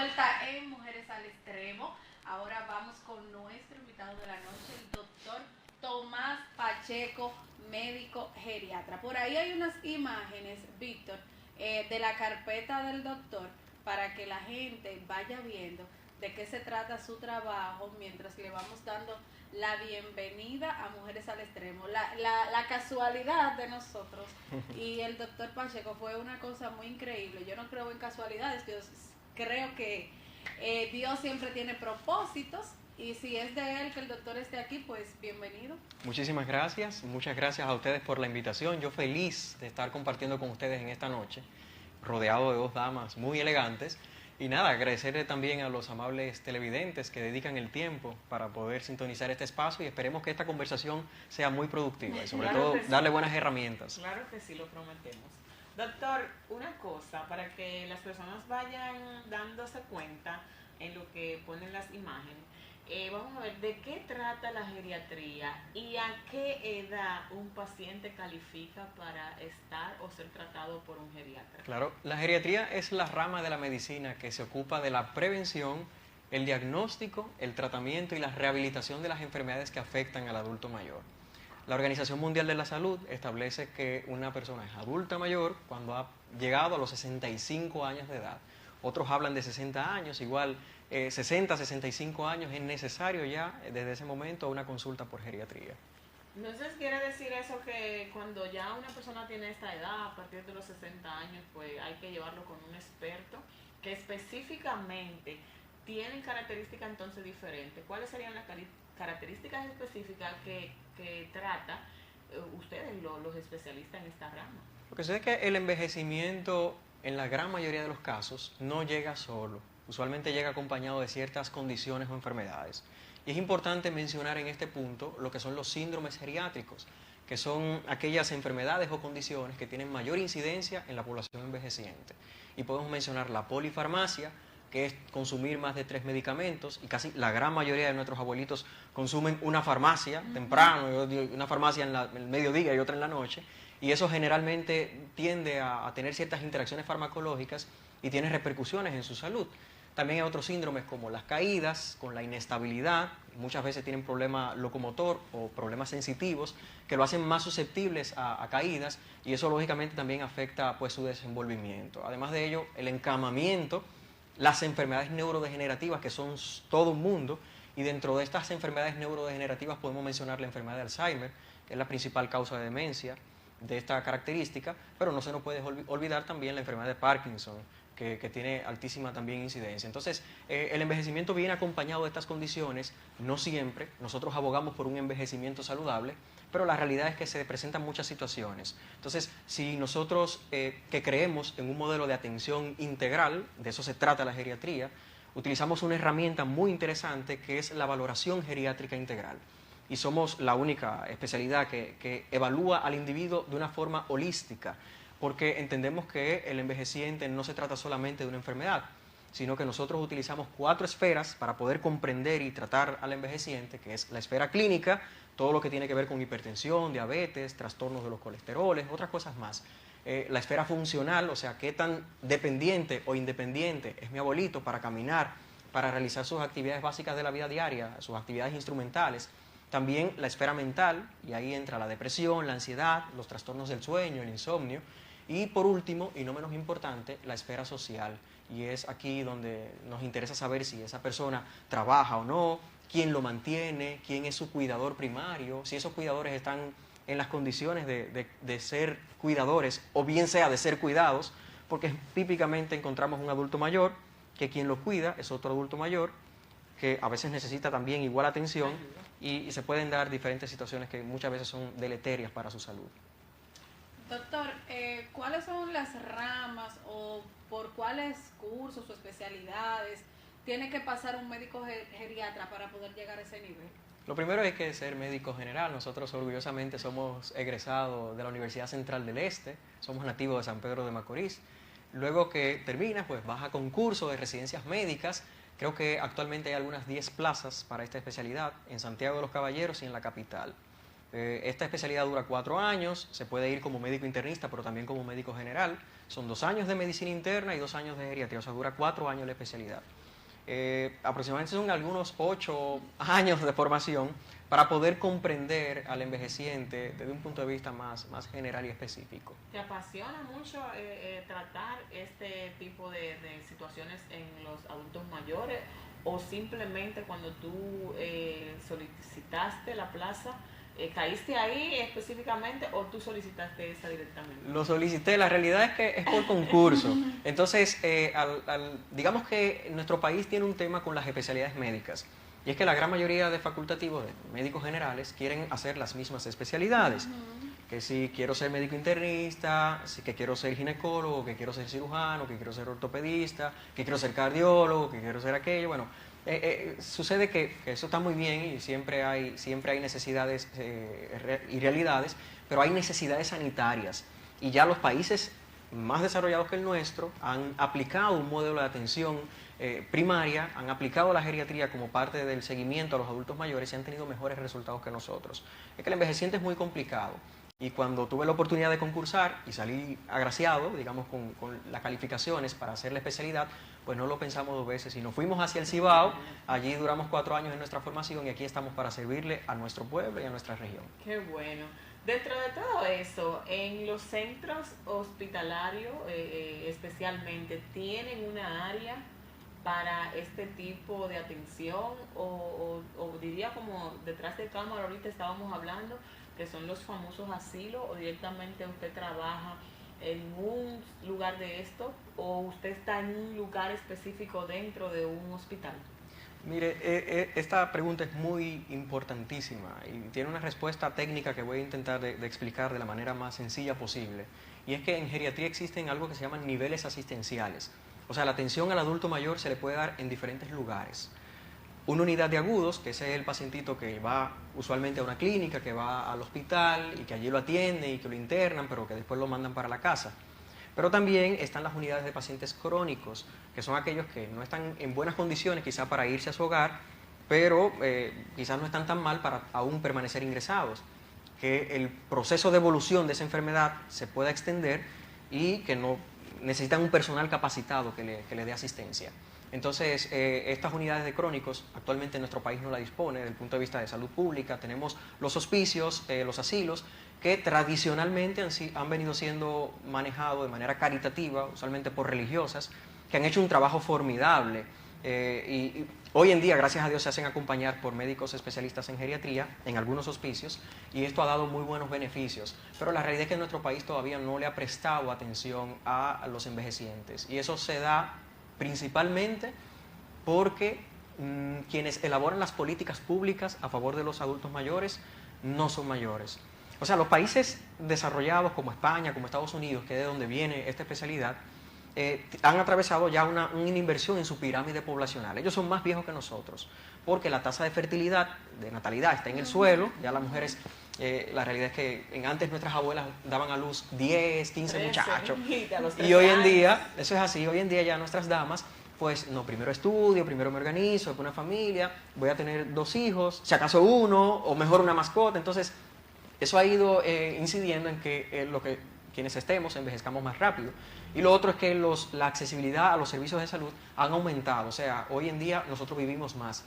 vuelta en Mujeres al Extremo. Ahora vamos con nuestro invitado de la noche, el doctor Tomás Pacheco, médico geriatra. Por ahí hay unas imágenes, Víctor, de la carpeta del doctor para que la gente vaya viendo de qué se trata su trabajo mientras le vamos dando la bienvenida a Mujeres al Extremo. La casualidad de nosotros y el doctor Pacheco fue una cosa muy increíble. Yo no creo en casualidades, yo creo que Dios siempre tiene propósitos, y si es de Él que el doctor esté aquí, pues bienvenido. Muchísimas gracias, muchas gracias a ustedes por la invitación. Yo feliz de estar compartiendo con ustedes en esta noche, rodeado de dos damas muy elegantes. Y nada, agradecerle también a los amables televidentes que dedican el tiempo para poder sintonizar este espacio, y esperemos que esta conversación sea muy productiva y sobre todo darle buenas herramientas. Claro que sí, lo prometemos. Doctor, una cosa, para que las personas vayan dándose cuenta en lo que ponen las imágenes, vamos a ver de qué trata la geriatría y a qué edad un paciente califica para estar o ser tratado por un geriatra. Claro, la geriatría es la rama de la medicina que se ocupa de la prevención, el diagnóstico, el tratamiento y la rehabilitación de las enfermedades que afectan al adulto mayor. La Organización Mundial de la Salud establece que una persona es adulta mayor cuando ha llegado a los 65 años de edad. Otros hablan de 60 años, igual 60, 65 años es necesario ya desde ese momento una consulta por geriatría. Entonces quiere decir eso que cuando ya una persona tiene esta edad, a partir de los 60 años, pues hay que llevarlo con un experto que específicamente tienen características entonces diferentes. ¿Cuáles serían las características específicas que trata ustedes, los especialistas en esta rama? Lo que sé es que el envejecimiento en la gran mayoría de los casos no llega solo, usualmente llega acompañado de ciertas condiciones o enfermedades. Y es importante mencionar en este punto lo que son los síndromes geriátricos, que son aquellas enfermedades o condiciones que tienen mayor incidencia en la población envejeciente. Y podemos mencionar la polifarmacia, que es consumir más de 3 medicamentos, y casi la gran mayoría de nuestros abuelitos consumen una farmacia temprano, una farmacia en el mediodía y otra en la noche, y eso generalmente tiende a tener ciertas interacciones farmacológicas y tiene repercusiones en su salud. También hay otros síndromes como las caídas, con la inestabilidad, muchas veces tienen problema locomotor o problemas sensitivos que lo hacen más susceptibles a caídas, y eso lógicamente también afecta pues su desenvolvimiento. Además de ello, el encamamiento, las enfermedades neurodegenerativas, que son todo un mundo, y dentro de estas enfermedades neurodegenerativas podemos mencionar la enfermedad de Alzheimer, que es la principal causa de demencia de esta característica, pero no se nos puede olvidar también la enfermedad de Parkinson, que tiene altísima también incidencia. Entonces, el envejecimiento viene acompañado de estas condiciones, no siempre. Nosotros abogamos por un envejecimiento saludable, pero la realidad es que se presentan muchas situaciones. Entonces, si nosotros que creemos en un modelo de atención integral, de eso se trata la geriatría, utilizamos una herramienta muy interesante que es la valoración geriátrica integral. Y somos la única especialidad que evalúa al individuo de una forma holística, porque entendemos que el envejeciente no se trata solamente de una enfermedad, sino que nosotros utilizamos 4 esferas para poder comprender y tratar al envejeciente, que es la esfera clínica, todo lo que tiene que ver con hipertensión, diabetes, trastornos de los colesteroles, otras cosas más. La esfera funcional, o sea, qué tan dependiente o independiente es mi abuelito para caminar, para realizar sus actividades básicas de la vida diaria, sus actividades instrumentales. También la esfera mental, y ahí entra la depresión, la ansiedad, los trastornos del sueño, el insomnio. Y por último, y no menos importante, la esfera social. Y es aquí donde nos interesa saber si esa persona trabaja o no, quién lo mantiene, quién es su cuidador primario, si esos cuidadores están en las condiciones de ser cuidadores, o bien sea de ser cuidados, porque típicamente encontramos un adulto mayor que quien lo cuida es otro adulto mayor que a veces necesita también igual atención, y se pueden dar diferentes situaciones que muchas veces son deleterias para su salud. Doctor, ¿cuáles son las ramas o por cuáles cursos o especialidades tiene que pasar un médico geriatra para poder llegar a ese nivel? Lo primero es que ser médico general. Nosotros orgullosamente somos egresados de la Universidad Central del Este, somos nativos de San Pedro de Macorís. Luego que terminas, pues vas a concurso de residencias médicas. Creo que actualmente hay algunas 10 plazas para esta especialidad en Santiago de los Caballeros y en la capital. Esta especialidad dura 4 años, se puede ir como médico internista, pero también como médico general. Son 2 años de medicina interna y 2 años de geriatría, o sea, dura 4 años la especialidad. Aproximadamente son algunos 8 años de formación para poder comprender al envejeciente desde un punto de vista más general y específico. ¿Te apasiona mucho tratar este tipo de situaciones en los adultos mayores o simplemente cuando tú solicitaste la plaza, caíste ahí específicamente o tú solicitaste esa directamente? Lo solicité, la realidad es que es por concurso. Entonces, digamos que nuestro país tiene un tema con las especialidades médicas. Y es que la gran mayoría de facultativos, de médicos generales, quieren hacer las mismas especialidades. Que si quiero ser médico internista, que quiero ser ginecólogo, que quiero ser cirujano, que quiero ser ortopedista, que quiero ser cardiólogo, que quiero ser aquello. Bueno, sucede que eso está muy bien y siempre hay necesidades y realidades, pero hay necesidades sanitarias. Y ya los países más desarrollados que el nuestro han aplicado un modelo de atención primaria, han aplicado la geriatría como parte del seguimiento a los adultos mayores y han tenido mejores resultados que nosotros. Es que el envejeciente es muy complicado y cuando tuve la oportunidad de concursar y salí agraciado, digamos, con las calificaciones para hacer la especialidad, pues no lo pensamos 2 veces y nos fuimos hacia el Cibao. Allí duramos 4 años en nuestra formación y aquí estamos para servirle a nuestro pueblo y a nuestra región. Qué bueno. Dentro de todo eso, en los centros hospitalarios especialmente, ¿tienen una área para este tipo de atención o diría como detrás de cámara ahorita estábamos hablando, que son los famosos asilos, o directamente usted trabaja en un lugar de esto o usted está en un lugar específico dentro de un hospital? Mire, esta pregunta es muy importantísima y tiene una respuesta técnica que voy a intentar de explicar de la manera más sencilla posible. Y es que en geriatría existen algo que se llaman niveles asistenciales. O sea, la atención al adulto mayor se le puede dar en diferentes lugares. Una unidad de agudos, que ese es el pacientito que va usualmente a una clínica, que va al hospital y que allí lo atienden y que lo internan, pero que después lo mandan para la casa. Pero también están las unidades de pacientes crónicos, que son aquellos que no están en buenas condiciones quizá para irse a su hogar, pero quizás no están tan mal para aún permanecer ingresados. Que el proceso de evolución de esa enfermedad se pueda extender y que no necesitan un personal capacitado que le dé asistencia. Entonces, estas unidades de crónicos actualmente nuestro país no la dispone desde el punto de vista de salud pública. Tenemos los hospicios, los asilos, que tradicionalmente han venido siendo manejados de manera caritativa, usualmente por religiosas, que han hecho un trabajo formidable. Y hoy en día, gracias a Dios, se hacen acompañar por médicos especialistas en geriatría en algunos hospicios y esto ha dado muy buenos beneficios. Pero la realidad es que nuestro país todavía no le ha prestado atención a los envejecientes y eso se da principalmente porque quienes elaboran las políticas públicas a favor de los adultos mayores no son mayores. O sea, los países desarrollados como España, como Estados Unidos, que es de donde viene esta especialidad, han atravesado ya una inversión en su pirámide poblacional. Ellos son más viejos que nosotros, porque la tasa de fertilidad, de natalidad, está en el suelo. Ya las mujeres, la realidad es que antes nuestras abuelas daban a luz 10, 15 muchachos. Y hoy en día, eso es así, hoy en día ya nuestras damas, pues no, primero estudio, primero me organizo, después una familia, voy a tener 2 hijos, si acaso 1, o mejor una mascota. Entonces, eso ha ido incidiendo en que quienes estemos envejezcamos más rápido. Y lo otro es que la accesibilidad a los servicios de salud han aumentado, o sea, hoy en día nosotros vivimos más.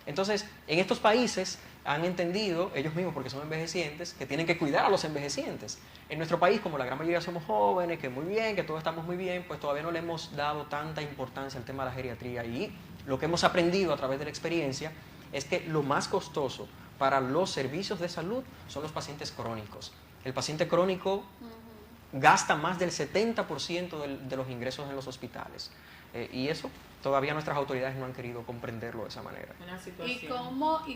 Entonces, en estos países han entendido, ellos mismos porque son envejecientes, que tienen que cuidar a los envejecientes. En nuestro país, como la gran mayoría somos jóvenes, que muy bien, que todos estamos muy bien, pues todavía no le hemos dado tanta importancia al tema de la geriatría. Y lo que hemos aprendido a través de la experiencia es que lo más costoso para los servicios de salud son los pacientes crónicos. El paciente crónico gasta más del 70% de los ingresos en los hospitales. Y eso todavía nuestras autoridades no han querido comprenderlo de esa manera. ¿Y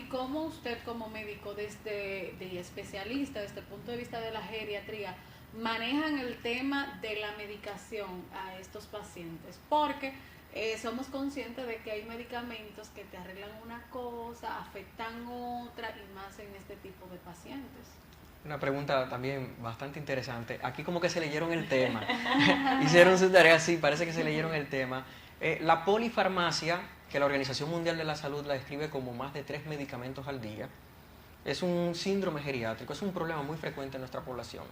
cómo usted como médico, de especialista, desde el punto de vista de la geriatría, manejan el tema de la medicación a estos pacientes? Porque somos conscientes de que hay medicamentos que te arreglan una cosa, afectan otra, y más en este tipo de pacientes. Una pregunta también bastante interesante. Aquí como que se leyeron el tema. Hicieron su tarea, sí, parece que se leyeron el tema. La polifarmacia, que la Organización Mundial de la Salud la describe como más de 3 medicamentos al día, es un síndrome geriátrico, es un problema muy frecuente en nuestra población.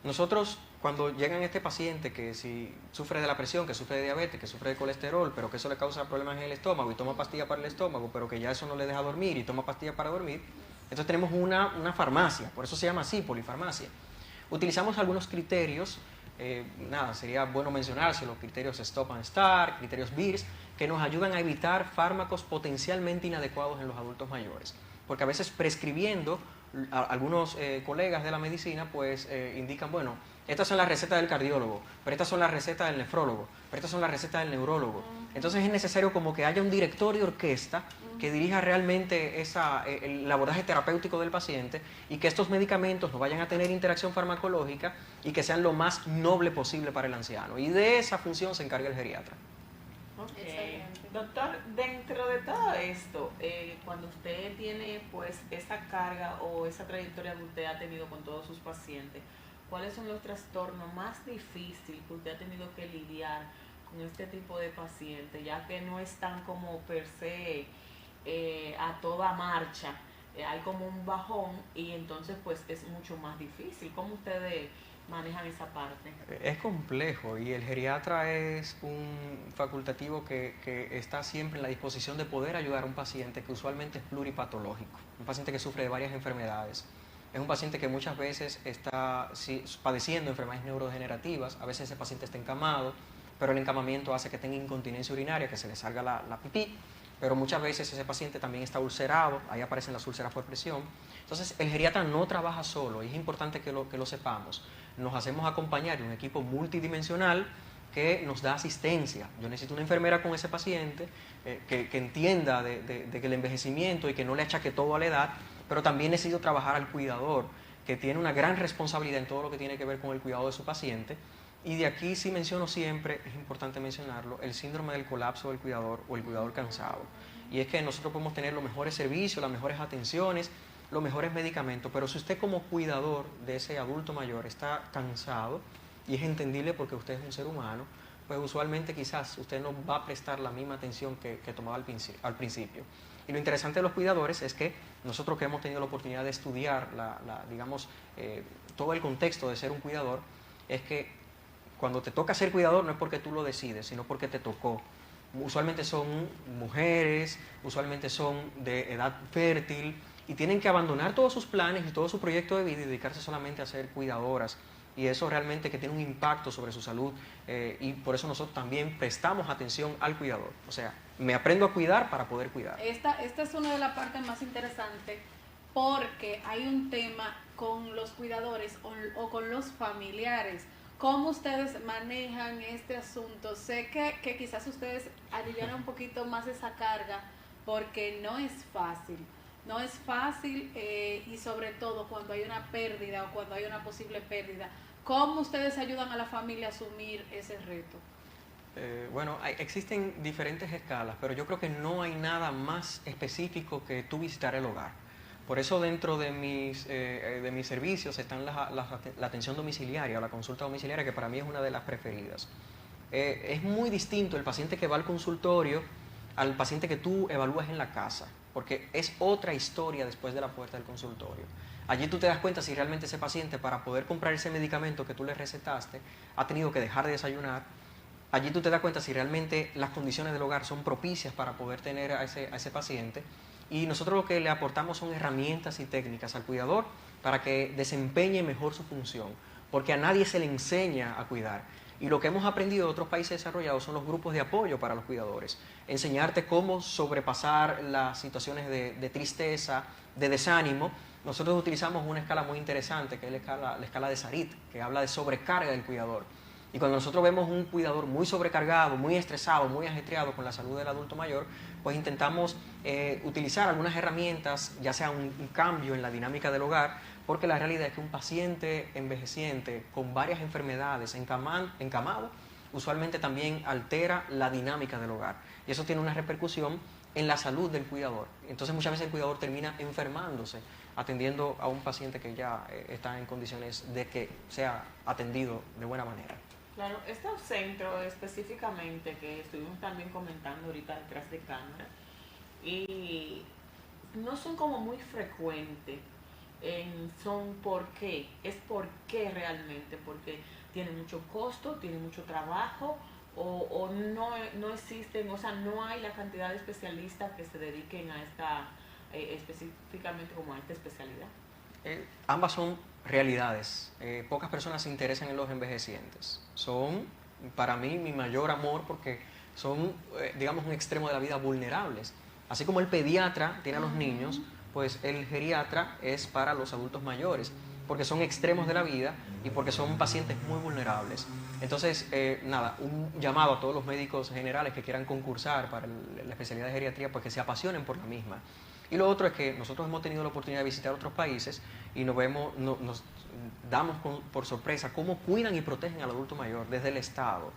Nosotros, cuando llegan este paciente que si sufre de la presión, que sufre de diabetes, que sufre de colesterol, pero que eso le causa problemas en el estómago y toma pastillas para el estómago, pero que ya eso no le deja dormir y toma pastillas para dormir, entonces tenemos una farmacia, por eso se llama así, polifarmacia. Utilizamos algunos criterios, sería bueno mencionarse, los criterios Stop and Start, criterios BIRS, que nos ayudan a evitar fármacos potencialmente inadecuados en los adultos mayores. Porque a veces prescribiendo, algunos colegas de la medicina pues indican, bueno, estas son las recetas del cardiólogo, pero estas son las recetas del nefrólogo, pero estas son las recetas del neurólogo. Entonces es necesario como que haya un director de orquesta que dirija realmente el abordaje terapéutico del paciente y que estos medicamentos no vayan a tener interacción farmacológica y que sean lo más noble posible para el anciano. Y de esa función se encarga el geriatra. Okay. Doctor, dentro de todo esto, cuando usted tiene pues esa carga o esa trayectoria que usted ha tenido con todos sus pacientes, ¿cuáles son los trastornos más difíciles que usted ha tenido que lidiar con este tipo de pacientes, ya que no están como per se a toda marcha? Hay como un bajón y entonces pues es mucho más difícil. ¿Cómo ustedes manejan esa parte? Es complejo y el geriatra es un facultativo que está siempre en la disposición de poder ayudar a un paciente que usualmente es pluripatológico, un paciente que sufre de varias enfermedades. Es un paciente que muchas veces está padeciendo enfermedades neurodegenerativas, a veces ese paciente está encamado, pero el encamamiento hace que tenga incontinencia urinaria, que se le salga la pipí, pero muchas veces ese paciente también está ulcerado, ahí aparecen las úlceras por presión. Entonces el geriatra no trabaja solo y es importante que lo sepamos. Nos hacemos acompañar de un equipo multidimensional que nos da asistencia. Yo necesito una enfermera con ese paciente que entienda de que el envejecimiento y que no le achaque todo a la edad, pero también necesito trabajar al cuidador, que tiene una gran responsabilidad en todo lo que tiene que ver con el cuidado de su paciente. Y de aquí sí menciono siempre, es importante mencionarlo, el síndrome del colapso del cuidador o el cuidador cansado. Y es que nosotros podemos tener los mejores servicios, las mejores atenciones, los mejores medicamentos, pero si usted como cuidador de ese adulto mayor está cansado, y es entendible porque usted es un ser humano, pues usualmente quizás usted no va a prestar la misma atención que tomaba al principio. Y lo interesante de los cuidadores es que nosotros que hemos tenido la oportunidad de estudiar todo el contexto de ser un cuidador, es que cuando te toca ser cuidador no es porque tú lo decides, sino porque te tocó. Usualmente son mujeres, usualmente son de edad fértil y tienen que abandonar todos sus planes y todo su proyecto de vida y dedicarse solamente a ser cuidadoras. Y eso realmente que tiene un impacto sobre su salud y por eso nosotros también prestamos atención al cuidador. O sea, me aprendo a cuidar para poder cuidar. Esta es una de las partes más interesantes porque hay un tema con los cuidadores o con los familiares. ¿Cómo ustedes manejan este asunto? Sé que quizás ustedes alivian un poquito más esa carga porque no es fácil. No es fácil y sobre todo cuando hay una pérdida o cuando hay una posible pérdida. ¿Cómo ustedes ayudan a la familia a asumir ese reto? Existen diferentes escalas, pero yo creo que no hay nada más específico que tú visitar el hogar. Por eso dentro de mis servicios están la atención domiciliaria o la consulta domiciliaria, que para mí es una de las preferidas. Es muy distinto el paciente que va al consultorio al paciente que tú evalúas en la casa, porque es otra historia después de la puerta del consultorio. Allí tú te das cuenta si realmente ese paciente, para poder comprar ese medicamento que tú le recetaste, ha tenido que dejar de desayunar. Allí tú te das cuenta si realmente las condiciones del hogar son propicias para poder tener a ese paciente. Y nosotros lo que le aportamos son herramientas y técnicas al cuidador para que desempeñe mejor su función, porque a nadie se le enseña a cuidar. Y lo que hemos aprendido de otros países desarrollados son los grupos de apoyo para los cuidadores. Enseñarte cómo sobrepasar las situaciones de tristeza, de desánimo. Nosotros utilizamos una escala muy interesante, que es la escala de Sarit, que habla de sobrecarga del cuidador. Y cuando nosotros vemos un cuidador muy sobrecargado, muy estresado, muy ajetreado con la salud del adulto mayor, pues intentamos utilizar algunas herramientas, ya sea un cambio en la dinámica del hogar, porque la realidad es que un paciente envejeciente con varias enfermedades encamado, usualmente también altera la dinámica del hogar. Y eso tiene una repercusión en la salud del cuidador. Entonces muchas veces el cuidador termina enfermándose atendiendo a un paciente que ya está en condiciones de que sea atendido de buena manera. Claro, este centro específicamente que estuvimos también comentando ahorita detrás de cámara, y no son como muy frecuentes. Son por qué, es por qué realmente, porque tiene mucho costo, tiene mucho trabajo, o no existen, o sea, no hay la cantidad de especialistas que se dediquen a esta, específicamente como a esta especialidad. Ambas son realidades. Pocas personas se interesan en los envejecientes. Son, para mí, mi mayor amor porque son, digamos, un extremo de la vida vulnerables. Así como el pediatra tiene a los niños, pues el geriatra es para los adultos mayores, porque son extremos de la vida y porque son pacientes muy vulnerables. Entonces, nada, un llamado a todos los médicos generales que quieran concursar para la especialidad de geriatría, pues que se apasionen por la misma. Y lo otro es que nosotros hemos tenido la oportunidad de visitar otros países y nos damos por sorpresa cómo cuidan y protegen al adulto mayor desde el Estado,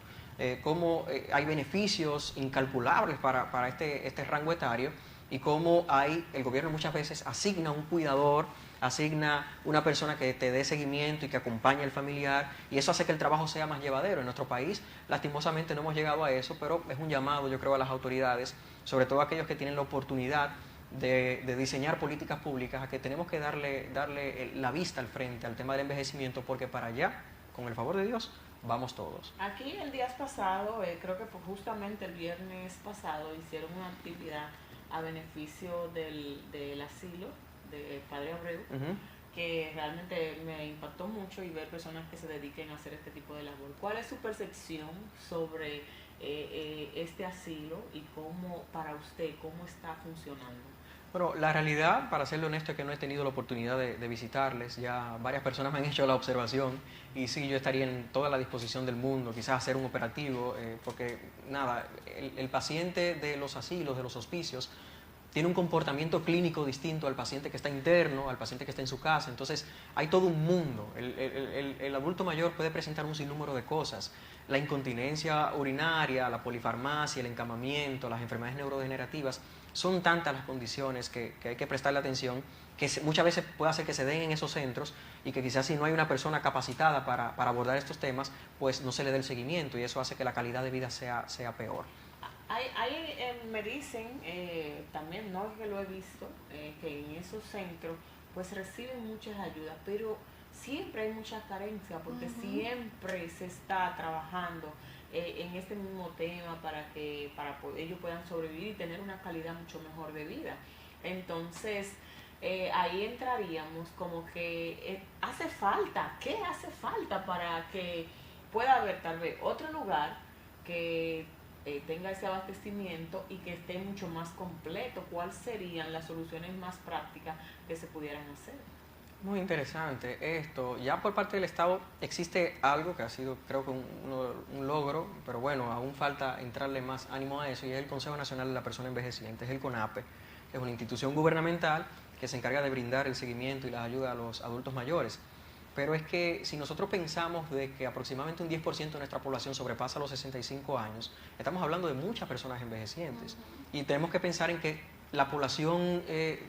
cómo hay beneficios incalculables para este rango etario y cómo el gobierno muchas veces asigna un cuidador, asigna una persona que te dé seguimiento y que acompañe al familiar, y eso hace que el trabajo sea más llevadero. En nuestro país, lastimosamente, no hemos llegado a eso, pero es un llamado, yo creo, a las autoridades, sobre todo a aquellos que tienen la oportunidad de diseñar políticas públicas, a que tenemos que darle la vista al frente al tema del envejecimiento, porque para allá, con el favor de Dios, vamos todos. Aquí el día pasado, creo que justamente el viernes pasado, hicieron una actividad a beneficio del asilo de Padre Abreu, que realmente me impactó mucho, y ver personas que se dediquen a hacer este tipo de labor. ¿Cuál es su percepción sobre este asilo y cómo, para usted, cómo está funcionando? Bueno, la realidad, para serle honesto, es que no he tenido la oportunidad de visitarles. Ya varias personas me han hecho la observación y sí, yo estaría en toda la disposición del mundo, quizás hacer un operativo, porque nada, el paciente de los asilos, de los hospicios, tiene un comportamiento clínico distinto al paciente que está interno, al paciente que está en su casa. Entonces, hay todo un mundo. El adulto mayor puede presentar un sinnúmero de cosas. La incontinencia urinaria, la polifarmacia, el encamamiento, las enfermedades neurodegenerativas. Son tantas las condiciones que hay que prestarle atención, que muchas veces puede hacer que se den en esos centros y que quizás si no hay una persona capacitada para abordar estos temas, pues no se le dé el seguimiento, y eso hace que la calidad de vida sea peor. Me dicen, también no es que lo he visto, que en esos centros pues reciben muchas ayudas, pero siempre hay mucha carencia, porque siempre se está trabajando en este mismo tema para que ellos puedan sobrevivir y tener una calidad mucho mejor de vida. Entonces, ahí entraríamos como que hace falta, ¿qué hace falta para que pueda haber tal vez otro lugar que tenga ese abastecimiento y que esté mucho más completo? ¿Cuáles serían las soluciones más prácticas que se pudieran hacer? Muy interesante esto. Ya por parte del Estado existe algo que ha sido, creo que un logro, pero bueno, aún falta entrarle más ánimo a eso, y es el Consejo Nacional de la Persona Envejeciente, es el CONAPE, que es una institución gubernamental que se encarga de brindar el seguimiento y la ayuda a los adultos mayores. Pero es que si nosotros pensamos de que aproximadamente un 10% de nuestra población sobrepasa los 65 años, estamos hablando de muchas personas envejecientes. Y tenemos que pensar en que la población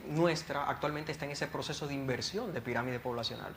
nuestra actualmente está en ese proceso de inversión de pirámide poblacional.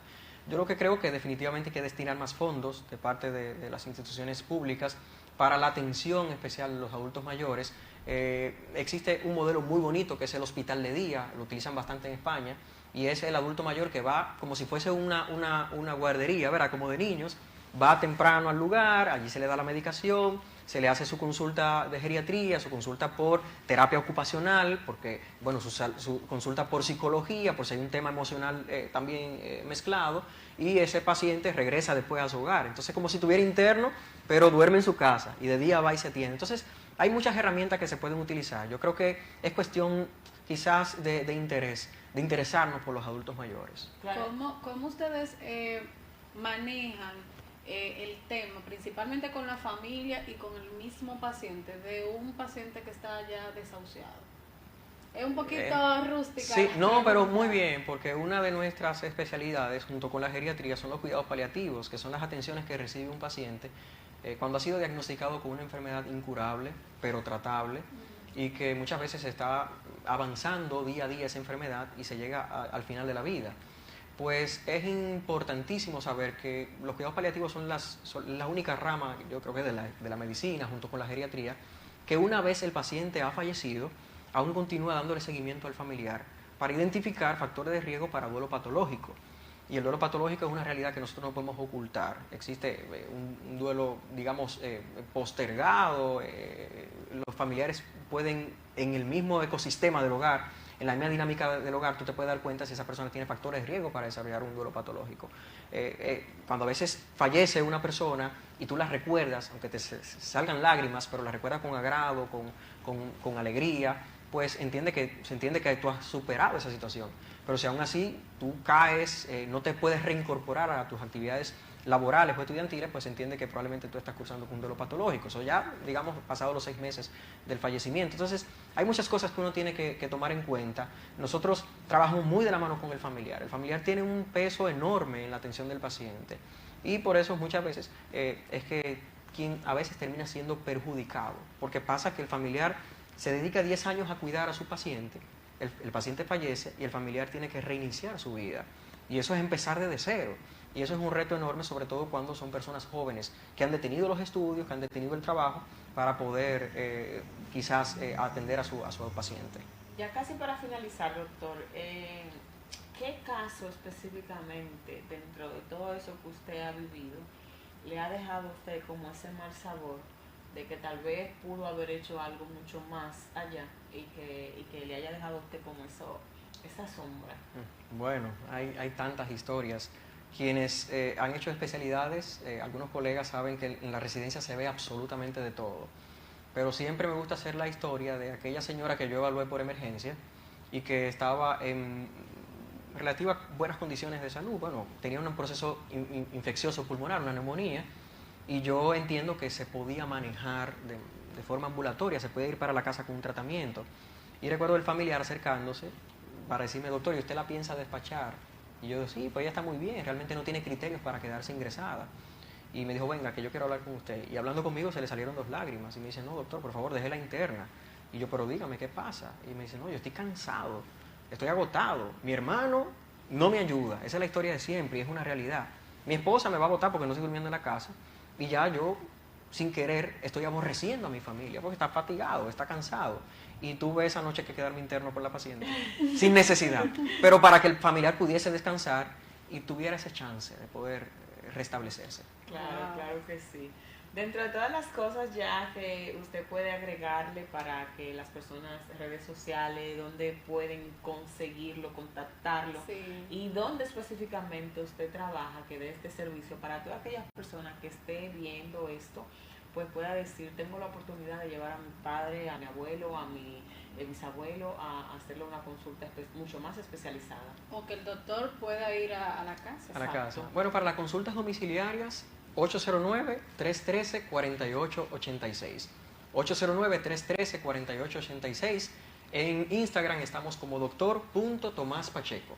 Yo lo que creo que definitivamente hay que destinar más fondos de parte de las instituciones públicas para la atención especial de los adultos mayores. Existe un modelo muy bonito que es el hospital de día, lo utilizan bastante en España, y es el adulto mayor que va como si fuese una guardería, ¿verdad? Como de niños, va temprano al lugar, allí se le da la medicación, se le hace su consulta de geriatría, su consulta por terapia ocupacional, porque, bueno, su consulta por psicología, por si hay un tema emocional también mezclado, y ese paciente regresa después a su hogar. Entonces, como si estuviera interno, pero duerme en su casa, y de día va y se atiende. Entonces, hay muchas herramientas que se pueden utilizar. Yo creo que es cuestión quizás de interesarnos por los adultos mayores. Claro. ¿Cómo ustedes manejan el tema, principalmente con la familia y con el mismo paciente, de un paciente que está ya desahuciado? Es un poquito rústica. Sí, no, pero muy bien, porque una de nuestras especialidades, junto con la geriatría, son los cuidados paliativos, que son las atenciones que recibe un paciente cuando ha sido diagnosticado con una enfermedad incurable, pero tratable, y que muchas veces está avanzando día a día esa enfermedad y se llega al final de la vida. Pues es importantísimo saber que los cuidados paliativos son la única rama, yo creo que de la medicina, junto con la geriatría, que una vez el paciente ha fallecido, aún continúa dándole seguimiento al familiar para identificar factores de riesgo para duelo patológico. Y el duelo patológico es una realidad que nosotros no podemos ocultar. Existe un duelo, digamos, postergado. Los familiares pueden, en el mismo ecosistema del hogar, en la misma dinámica del hogar, tú te puedes dar cuenta si esa persona tiene factores de riesgo para desarrollar un duelo patológico. Cuando a veces fallece una persona y tú la recuerdas, aunque te salgan lágrimas, pero la recuerdas con agrado, con alegría, pues se entiende que tú has superado esa situación. Pero si aún así tú caes, no te puedes reincorporar a tus actividades laborales o estudiantiles, pues se entiende que probablemente tú estás cursando con un duelo patológico. Eso ya, digamos, pasados los 6 meses del fallecimiento. Entonces, hay muchas cosas que uno tiene que tomar en cuenta. Nosotros trabajamos muy de la mano con el familiar. El familiar tiene un peso enorme en la atención del paciente. Y por eso muchas veces es que quien a veces termina siendo perjudicado. Porque pasa que el familiar se dedica 10 años a cuidar a su paciente, el paciente fallece y el familiar tiene que reiniciar su vida. Y eso es empezar desde cero. Y eso es un reto enorme, sobre todo cuando son personas jóvenes que han detenido los estudios, que han detenido el trabajo para poder quizás atender a su paciente. Ya casi para finalizar, doctor, ¿qué caso específicamente dentro de todo eso que usted ha vivido le ha dejado a usted como ese mal sabor de que tal vez pudo haber hecho algo mucho más allá y que le haya dejado a usted como esa sombra? Bueno, hay tantas historias. Quienes han hecho especialidades, algunos colegas saben que en la residencia se ve absolutamente de todo. Pero siempre me gusta hacer la historia de aquella señora que yo evalué por emergencia y que estaba en relativas buenas condiciones de salud. Bueno, tenía un proceso infeccioso pulmonar, una neumonía, y yo entiendo que se podía manejar de forma ambulatoria, se puede ir para la casa con un tratamiento. Y recuerdo el familiar acercándose para decirme, doctor, ¿y usted la piensa despachar? Y yo, sí, pues ella está muy bien, realmente no tiene criterios para quedarse ingresada. Y me dijo, venga, que yo quiero hablar con usted. Y hablando conmigo se le salieron 2 lágrimas. Y me dice, no, doctor, por favor, déjela interna. Y yo, pero dígame, ¿qué pasa? Y me dice, no, yo estoy cansado, estoy agotado. Mi hermano no me ayuda. Esa es la historia de siempre y es una realidad. Mi esposa me va a botar porque no estoy durmiendo en la casa. Y ya yo, sin querer, estoy aborreciendo a mi familia porque está fatigado, está cansado. Y tuve esa noche que quedarme interno por la paciente, sin necesidad. Pero para que el familiar pudiese descansar y tuviera ese chance de poder restablecerse. Claro, claro que sí. Dentro de todas las cosas ya que usted puede agregarle para que las personas, redes sociales, dónde pueden conseguirlo, contactarlo, Sí. y dónde específicamente usted trabaja, que dé este servicio para todas aquellas personas que esté viendo esto, pues pueda decir, tengo la oportunidad de llevar a mi padre, a mi abuelo, a mi bisabuelo a hacerle una consulta mucho más especializada. O que el doctor pueda ir a la casa. A la Exacto. casa. Bueno, para las consultas domiciliarias, 809-313-4886. 809-313-4886. En Instagram estamos como doctor.tomaspacheco.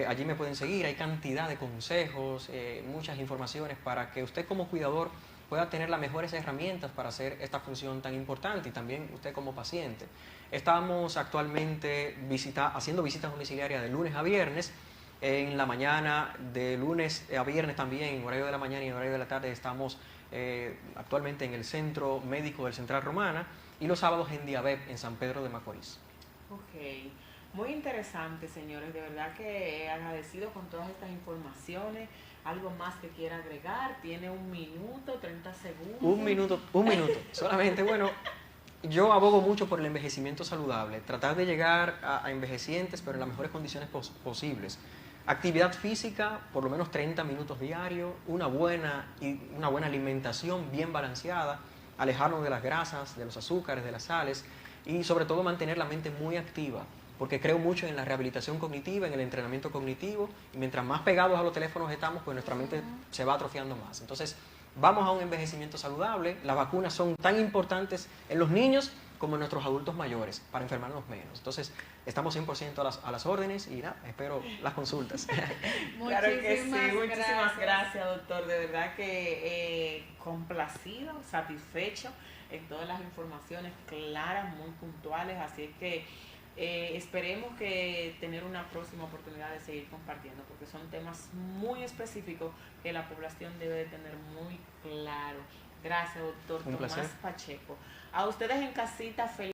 Allí me pueden seguir, hay cantidad de consejos, muchas informaciones para que usted como cuidador pueda tener las mejores herramientas para hacer esta función tan importante y también usted como paciente. Estamos actualmente haciendo visitas domiciliarias de lunes a viernes. En la mañana, de lunes a viernes también, en horario de la mañana y en horario de la tarde, estamos actualmente en el Centro Médico del Central Romana y los sábados en Diabep, en San Pedro de Macorís. Ok, muy interesante, señores. De verdad que agradecido con todas estas informaciones. ¿Algo más que quiera agregar? Tiene 1 minuto, 30 segundos. Un minuto, solamente. Bueno, yo abogo mucho por el envejecimiento saludable, tratar de llegar a envejecientes, pero en las mejores condiciones posibles. Actividad física, por lo menos 30 minutos diarios, una buena alimentación bien balanceada, alejarnos de las grasas, de los azúcares, de las sales y sobre todo mantener la mente muy activa, porque creo mucho en la rehabilitación cognitiva, en el entrenamiento cognitivo, y mientras más pegados a los teléfonos estamos, pues nuestra mente se va atrofiando más. Entonces, vamos a un envejecimiento saludable. Las vacunas son tan importantes en los niños como en nuestros adultos mayores, para enfermarnos menos. Entonces, estamos 100% a las órdenes y nada, espero las consultas. Claro que sí, muchísimas gracias, doctor. De verdad que complacido, satisfecho en todas las informaciones claras, muy puntuales, así es que esperemos que tener una próxima oportunidad de seguir compartiendo, porque son temas muy específicos que la población debe de tener muy claro. Gracias, doctor Un Tomás placer. Pacheco. A ustedes en casita, feliz